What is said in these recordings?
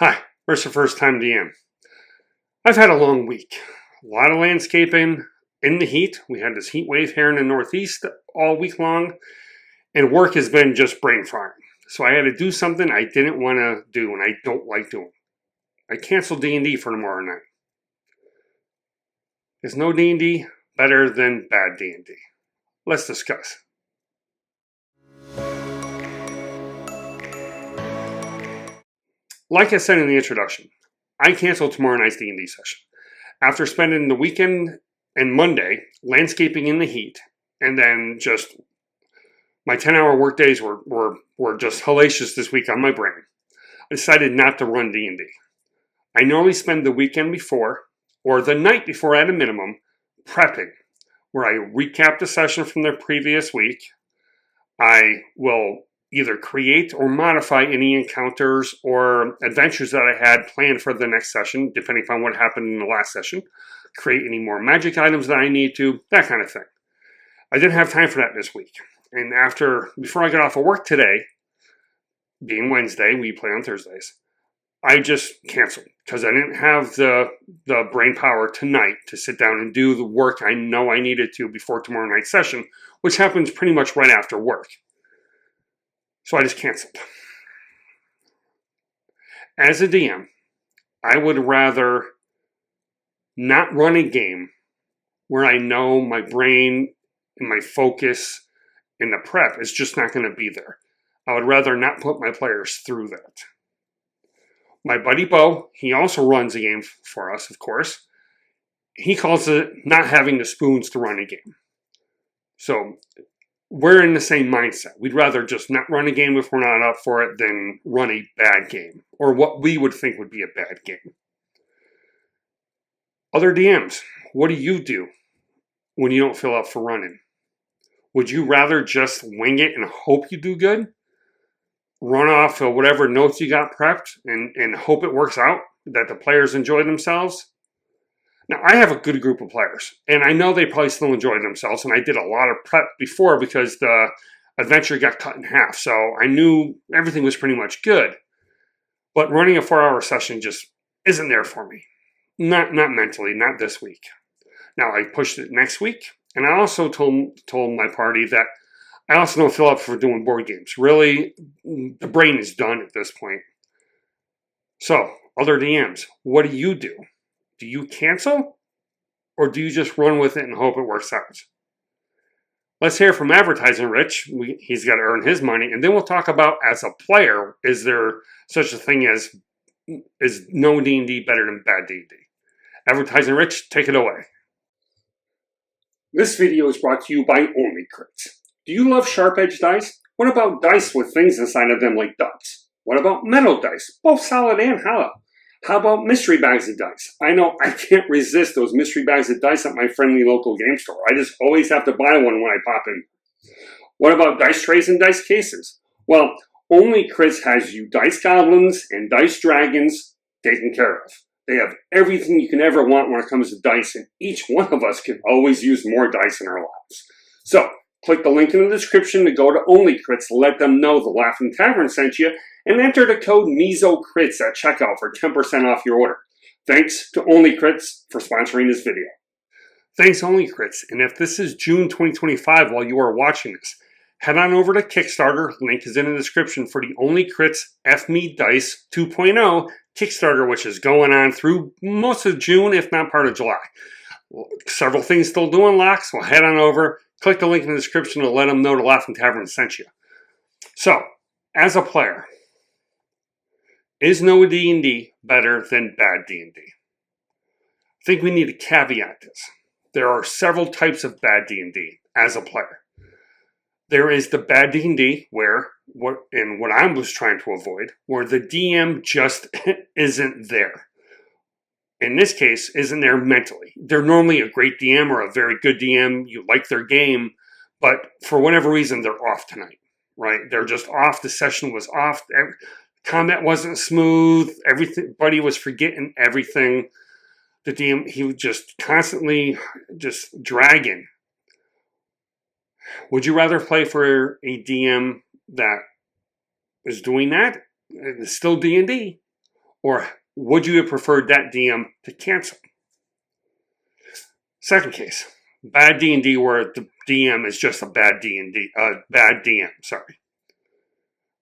Hi, where's the first time DM? I've had a long week. A lot of landscaping in the heat. We had this heat wave here in the Northeast all week long, and work has been just brain frying. So I had to do something I didn't want to do and I don't like doing. I canceled D&D for tomorrow night. Is no D&D better than bad D&D? Let's discuss. Like I said in the introduction, I canceled tomorrow night's D&D session. After spending the weekend and Monday landscaping in the heat, and then just my 10-hour work days were just hellacious this week on my brain, I decided not to run D&D. I normally spend the weekend before, or the night before at a minimum, prepping, where I recap the session from the previous week. I will either create or modify any encounters or adventures that I had planned for the next session, depending upon what happened in the last session, create any more magic items that I need to, that kind of thing. I didn't have time for that this week. And before I got off of work today, being Wednesday, we play on Thursdays, I just canceled because I didn't have the brain power tonight to sit down and do the work I know I needed to before tomorrow night's session, which happens pretty much right after work. So I just canceled. As a DM, I would rather not run a game where I know my brain and my focus and the prep is just not going to be there. I would rather not put my players through that. My buddy Bo, he also runs a game for us, of course. He calls it not having the spoons to run a game. So we're in the same mindset. We'd rather just not run a game if we're not up for it than run a bad game, or what we would think would be a bad game. Other DMs, what do you do when you don't feel up for running? Would you rather just wing it and hope you do good? Run off of whatever notes you got prepped and hope it works out, that the players enjoy themselves? Now, I have a good group of players, and I know they probably still enjoy themselves, and I did a lot of prep before because the adventure got cut in half, so I knew everything was pretty much good. But running a 4-hour session just isn't there for me. Not mentally, not this week. Now, I pushed it next week, and I also told my party that I also don't feel up for doing board games. Really, the brain is done at this point. So, other DMs, what do you do? Do you cancel, or do you just run with it and hope it works out? Let's hear from Advertising Rich. He's got to earn his money. And then we'll talk about, as a player, is there such a thing as, is no D&D better than bad D&D? Advertising Rich, take it away. This video is brought to you by Only Crits. Do you love sharp-edged dice? What about dice with things inside of them like dots? What about metal dice, both solid and hollow? How about mystery bags of dice? I know I can't resist those mystery bags of dice at my friendly local game store. I just always have to buy one when I pop in. What about dice trays and dice cases? Well, Only Crits has you dice goblins and dice dragons taken care of. They have everything you can ever want when it comes to dice, and each one of us can always use more dice in our lives. So, click the link in the description to go to Only Crits, let them know the Laughing Tavern sent you, and enter the code MESOCRITS at checkout for 10% off your order. Thanks to Only Crits for sponsoring this video. Thanks, Only Crits. And if this is June 2025 while you are watching this, head on over to Kickstarter. Link is in the description for the Only Crits F-Me Dice 2.0 Kickstarter, which is going on through most of June, if not part of July. Several things still to unlock, so head on over. Click the link in the description to let them know the Laughing Tavern sent you. So, as a player, is no D&D better than bad D&D? I think we need to caveat this. There are several types of bad D&D as a player. There is the bad D&D where, what I was trying to avoid, where the DM just isn't there. In this case, isn't there mentally. They're normally a great DM or a very good DM. You like their game, but for whatever reason, they're off tonight, right? They're just off. The session was off. Combat wasn't smooth. Everybody was forgetting everything. The DM, he was just constantly just dragging. Would you rather play for a DM that is doing that? It's still D&D. Or would you have preferred that DM to cancel? Second case, bad D&D where the DM is just a bad bad DM, sorry.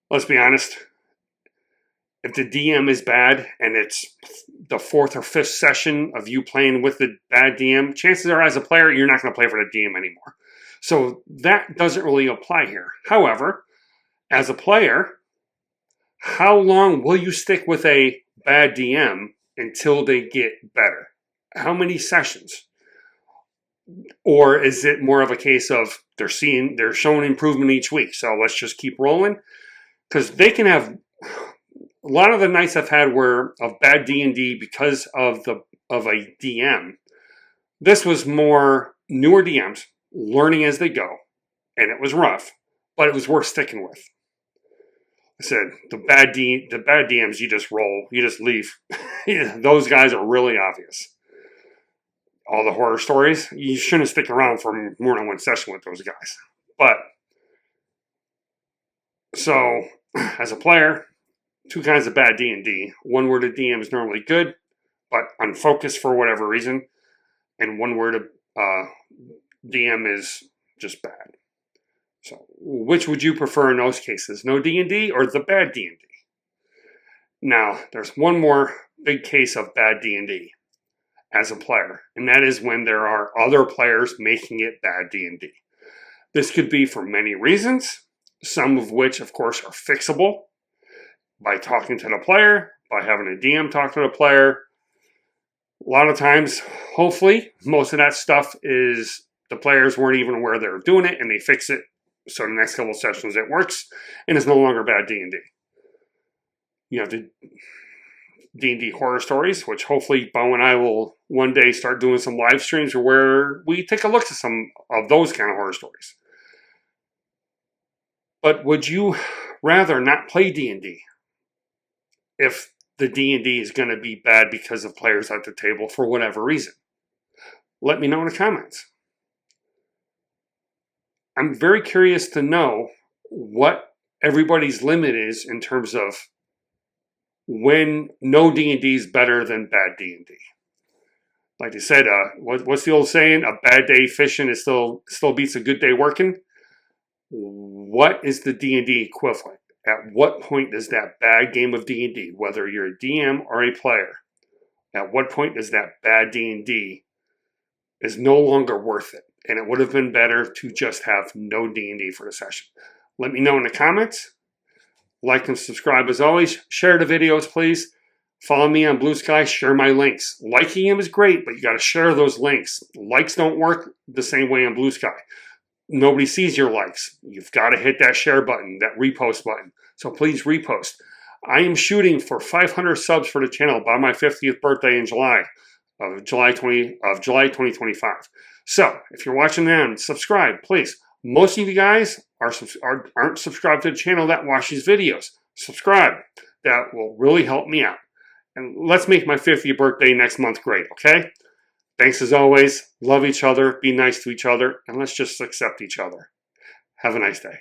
Let's be honest. If the DM is bad and it's the fourth or fifth session of you playing with the bad DM, chances are as a player, you're not going to play for the DM anymore. So that doesn't really apply here. However, as a player, how long will you stick with a bad DM until they get better? How many sessions? Or is it more of a case of they're showing improvement each week, so let's just keep rolling? Because they can have a lot of the nights I've had were of bad D&D because of a DM. This was more newer DMs learning as they go, and it was rough, but it was worth sticking with. I said the bad DMs, you just roll, you just leave. Those guys are really obvious. All the horror stories, you shouldn't stick around for more than one session with those guys. But so as a player, two kinds of bad D&D. One where the DM is normally good, but unfocused for whatever reason, and one where the DM is just bad. So, which would you prefer in those cases? No D&D or the bad D&D? Now, there's one more big case of bad D&D as a player, and that is when there are other players making it bad D&D. This could be for many reasons, some of which, of course, are fixable by talking to the player, by having a DM talk to the player. A lot of times, hopefully, most of that stuff is the players weren't even aware they were doing it, and they fix it. So the next couple of sessions it works, and it's no longer bad D&D. You have the D&D horror stories, which hopefully Bo and I will one day start doing some live streams where we take a look at some of those kind of horror stories. But would you rather not play D&D if the D&D is going to be bad because of players at the table for whatever reason? Let me know in the comments. I'm very curious to know what everybody's limit is in terms of when no D&D is better than bad D&D. Like I said, what's the old saying? A bad day fishing is still beats a good day working. What is the D&D equivalent? At what point does that bad game of D&D, whether you're a DM or a player, at what point does that bad D&D is no longer worth it? And it would have been better to just have no D&D for the session. Let me know in the comments. Like and subscribe as always. Share the videos, please. Follow me on Blue Sky. Share my links. Liking them is great, but you got to share those links. Likes don't work the same way on Blue Sky. Nobody sees your likes. You've got to hit that share button, that repost button. So please repost. I am shooting for 500 subs for the channel by my 50th birthday in July 2025. So if you're watching then, subscribe, please. Most of you guys aren't subscribed to the channel that watches videos. Subscribe. That will really help me out. And let's make my 50th birthday next month great, okay? Thanks as always. Love each other. Be nice to each other. And let's just accept each other. Have a nice day.